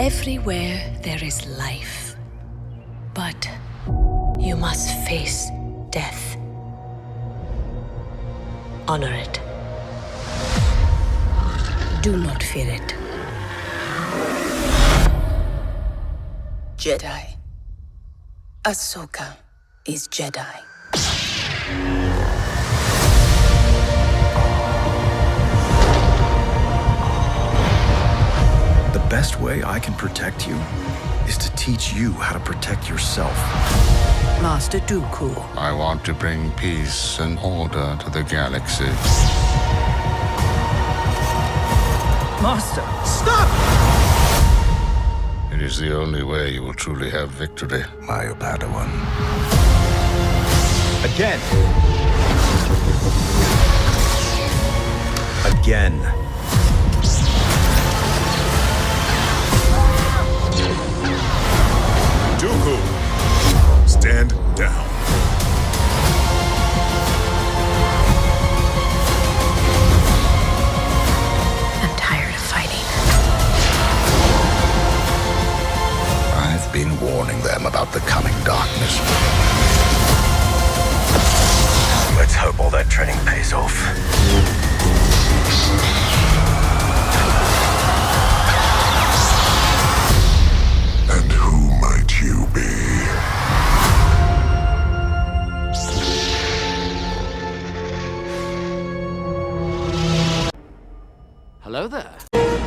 Everywhere there is life, but you must face death. Honor it. Do not fear it. Jedi. Ahsoka is Jedi. The best way I can protect you is to teach you how to protect yourself. Master Dooku. I want to bring peace and order to the galaxy. Master, stop! It is the only way you will truly have victory, my Padawan. Again. Again. Dooku, stand down. I'm tired of fighting. I've been warning them about the coming darkness. Let's hope all that training pays off. And who might you be? Hello there.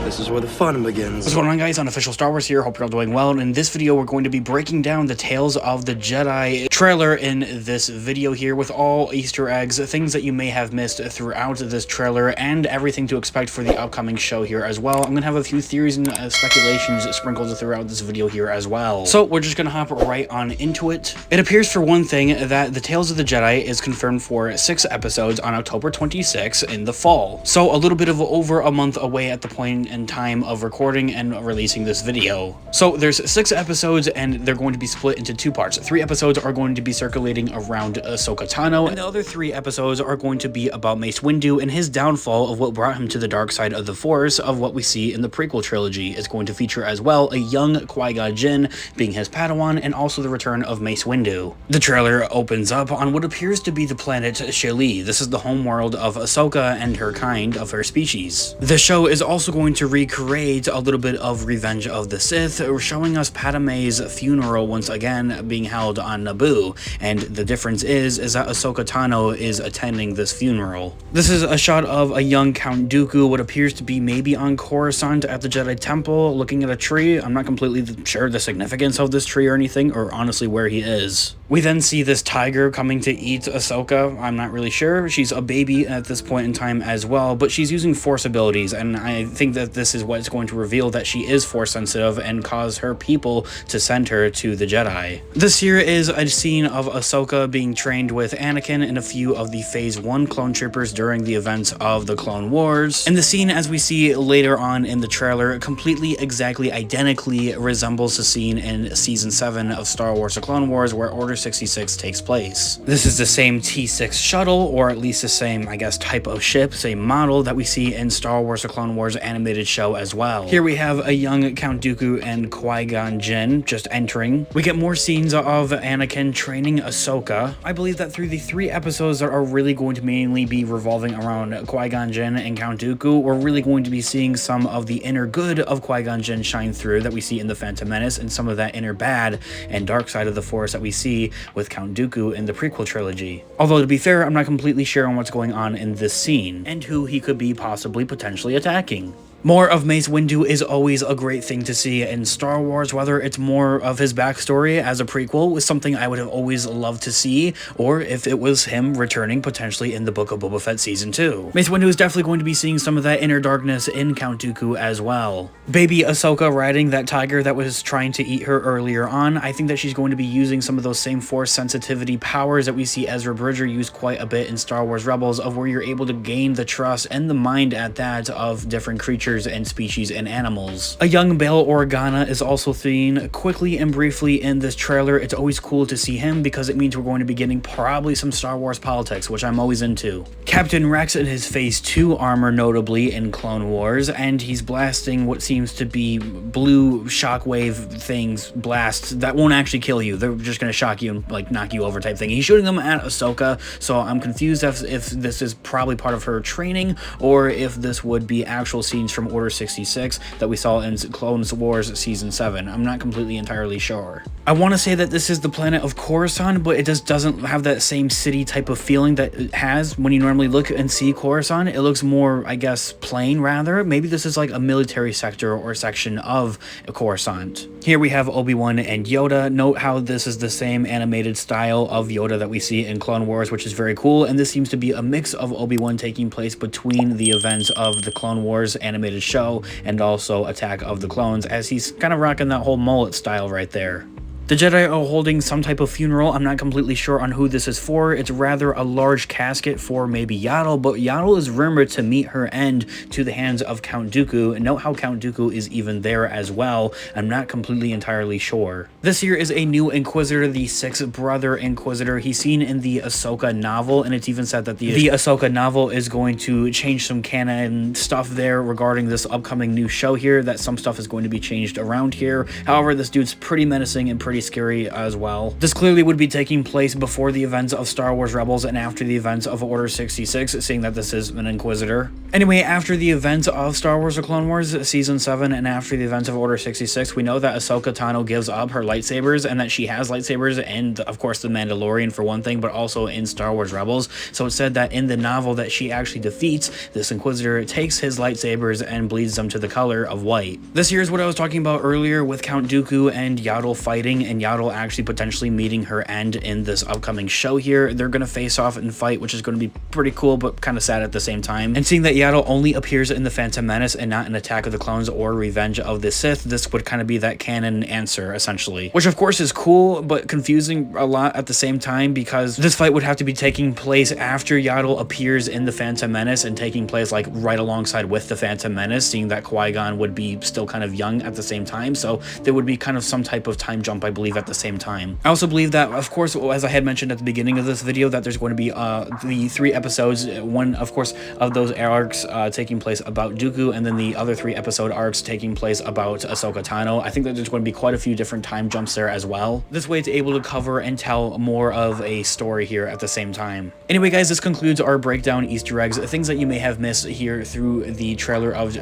This is where the fun begins. What's going on, guys? Unofficial Star Wars here. Hope you're all doing well. And in this video, we're going to be breaking down the Tales of the Jedi trailer in this video here with all Easter eggs, things that you may have missed throughout this trailer, and everything to expect for the upcoming show here as well. I'm going to have a few theories and speculations sprinkled throughout this video here as well. So we're just going to hop right on into it. It appears, for one thing, that the Tales of the Jedi is confirmed for 6 episodes on October 26 in the fall. So a little bit of over a month away at the point in time of recording and releasing this video. So there's 6 episodes, and they're going to be split into 2 parts. 3 episodes are going to be circulating around Ahsoka Tano, and the other 3 episodes are going to be about Mace Windu and his downfall of what brought him to the dark side of the Force, of what we see in the prequel trilogy. It's going to feature as well a young Qui-Gon Jinn being his Padawan, and also the return of Mace Windu. The trailer opens up on what appears to be the planet Shili. This is the home world of Ahsoka and her kind, of her species. The show is also going to recreate a little bit of Revenge of the Sith, showing us Padme's funeral once again being held on Naboo, and the difference is that Ahsoka Tano is attending this funeral. This is a shot of a young Count Dooku, what appears to be maybe on Coruscant at the Jedi Temple, looking at a tree. I'm not completely sure the significance of this tree or anything, or honestly where he is. We then see this tiger coming to eat Ahsoka. I'm not really sure. She's a baby at this point in time as well, but she's using Force abilities, and I think that this is what's going to reveal that she is Force sensitive and cause her people to send her to the Jedi. This here is a scene of Ahsoka being trained with Anakin and a few of the Phase 1 clone troopers during the events of the Clone Wars. And the scene, as we see later on in the trailer, completely exactly identically resembles the scene in Season 7 of Star Wars: The Clone Wars, where Order 66 takes place. This is the same T6 shuttle, or at least the same, I guess, type of ship, same model that we see in Star Wars: The Clone Wars animated show as well. Here we have a young Count Dooku and Qui-Gon Jinn just entering. We get more scenes of Anakin training Ahsoka. I believe that through the 3 episodes that are really going to mainly be revolving around Qui-Gon Jinn and Count Dooku, we're really going to be seeing some of the inner good of Qui-Gon Jinn shine through that we see in The Phantom Menace, and some of that inner bad and dark side of the Force that we see with Count Dooku in the prequel trilogy. Although, to be fair, I'm not completely sure on what's going on in this scene, and who he could be possibly potentially attacking. More of Mace Windu is always a great thing to see in Star Wars, whether it's more of his backstory as a prequel was something I would have always loved to see, or if it was him returning potentially in the Book of Boba Fett Season 2. Mace Windu is definitely going to be seeing some of that inner darkness in Count Dooku as well. Baby Ahsoka riding that tiger that was trying to eat her earlier on, I think that she's going to be using some of those same Force sensitivity powers that we see Ezra Bridger use quite a bit in Star Wars Rebels, of where you're able to gain the trust and the mind at that of different creatures creatures and species and animals. A young Bail Organa is also seen quickly and briefly in this trailer. It's always cool to see him because it means we're going to be getting probably some Star Wars politics, which I'm always into. Captain Rex in his Phase 2 armor, notably in Clone Wars, and he's blasting what seems to be blue shockwave things, blasts that won't actually kill you. They're just going to shock you and like knock you over type thing. He's shooting them at Ahsoka, so I'm confused if this is probably part of her training or if this would be actual scenes from Order 66 that we saw in Clone Wars Season 7. I'm not completely entirely sure. I want to say that this is the planet of Coruscant, but it just doesn't have that same city type of feeling that it has when you normally look and see Coruscant. It looks more, I guess, plain rather. Maybe this is like a military sector or section of Coruscant. Here we have Obi-Wan and Yoda. Note how this is the same animated style of Yoda that we see in Clone Wars, which is very cool, and this seems to be a mix of Obi-Wan taking place between the events of the Clone Wars animated show and also Attack of the Clones, as he's kind of rocking that whole mullet style right there. The Jedi are holding some type of funeral. I'm not completely sure on who this is for. It's rather a large casket for maybe Yaddle, but Yaddle is rumored to meet her end to the hands of Count Dooku. And note how Count Dooku is even there as well. I'm not completely entirely sure. This here is a new Inquisitor, the sixth brother Inquisitor. He's seen in the Ahsoka novel, and it's even said that the Ahsoka novel is going to change some canon stuff there regarding this upcoming new show here, that some stuff is going to be changed around here. However, this dude's pretty menacing and pretty scary as well. This clearly would be taking place before the events of Star Wars Rebels and after the events of Order 66, seeing that this is an Inquisitor. Anyway, after the events of Star Wars or Clone Wars Season 7 and after the events of Order 66, we know that Ahsoka Tano gives up her lightsabers and that she has lightsabers, and of course the Mandalorian for one thing, but also in Star Wars Rebels. So it said that in the novel that she actually defeats this Inquisitor, takes his lightsabers and bleeds them to the color of white. This here is what I was talking about earlier with Count Dooku and Yaddle fighting, and Yaddle actually potentially meeting her end in this upcoming show here. They're going to face off and fight, which is going to be pretty cool, but kind of sad at the same time. And seeing that Yaddle only appears in the Phantom Menace and not in Attack of the Clones or Revenge of the Sith, this would kind of be that canon answer, essentially. Which of course is cool, but confusing a lot at the same time, because this fight would have to be taking place after Yaddle appears in the Phantom Menace and taking place like right alongside with the Phantom Menace, seeing that Qui-Gon would be still kind of young at the same time. So there would be kind of some type of time jump, I believe, at the same time. I also believe that, of course, as I had mentioned at the beginning of this video, that there's going to be the 3 episodes, one of course of those arcs taking place about Dooku, and then the other 3 episode arcs taking place about Ahsoka Tano. I think that there's going to be quite a few different time jumps there as well. This way it's able to cover and tell more of a story here at the same time. Anyway guys, this concludes our breakdown Easter eggs, things that you may have missed here through the trailer of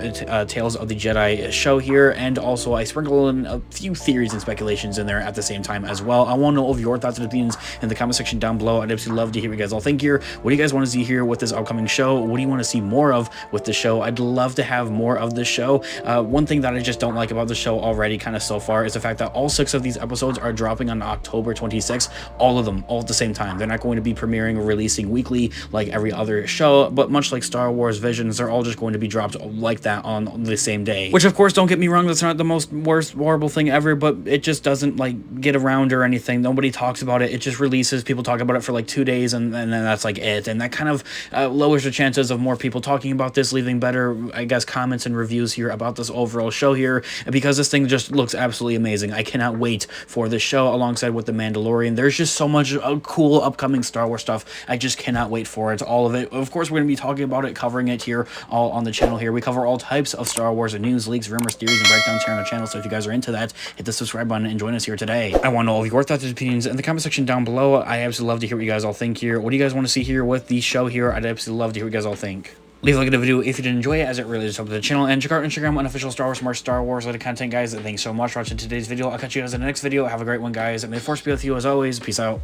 Tales of the Jedi show here, and also I sprinkle in a few theories and speculations in there at the same time as well. I want to know of your thoughts and opinions in the comment section down below. I'd absolutely love to hear what you guys all think here. What do you guys want to see here with this upcoming show? What do you want to see more of with the show? I'd love to have more of this show. One thing that I just don't like about the show already kind of so far is the fact that all 6 of these episodes are dropping on October 26th, all of them, all at the same time. They're not going to be premiering or releasing weekly like every other show, but much like Star Wars Visions, they're all just going to be dropped like that on the same day. Which of course, don't get me wrong, that's not the most worst horrible thing ever, but it just doesn't like get around or anything. Nobody talks about it. It just releases, people talk about it for like 2 days, and then that's like it. And that kind of lowers the chances of more people talking about this, leaving better, I guess, comments and reviews here about this overall show here, because this thing just looks absolutely amazing. I cannot wait for this show alongside with The Mandalorian. There's just so much cool upcoming Star Wars stuff. I just cannot wait for it, all of it. Of course, we're going to be talking about it, covering it here all on the channel here. We cover all types of Star Wars news, leaks, rumors, theories, and breakdowns here on the channel, so if you guys are into that, hit the subscribe button and join us here today. I want to know all of your thoughts and opinions in the comment section down below. I absolutely love to hear what you guys all think here. What do you guys want to see here with the show here? I'd absolutely love to hear what you guys all think. Leave a like at the video if you did enjoy it, as it really does help the channel. And check out Instagram on official Star Wars for more Star Wars related content, guys. Thanks so much for watching today's video. I'll catch you guys in the next video. Have a great one, guys. May the Force be with you as always. Peace out.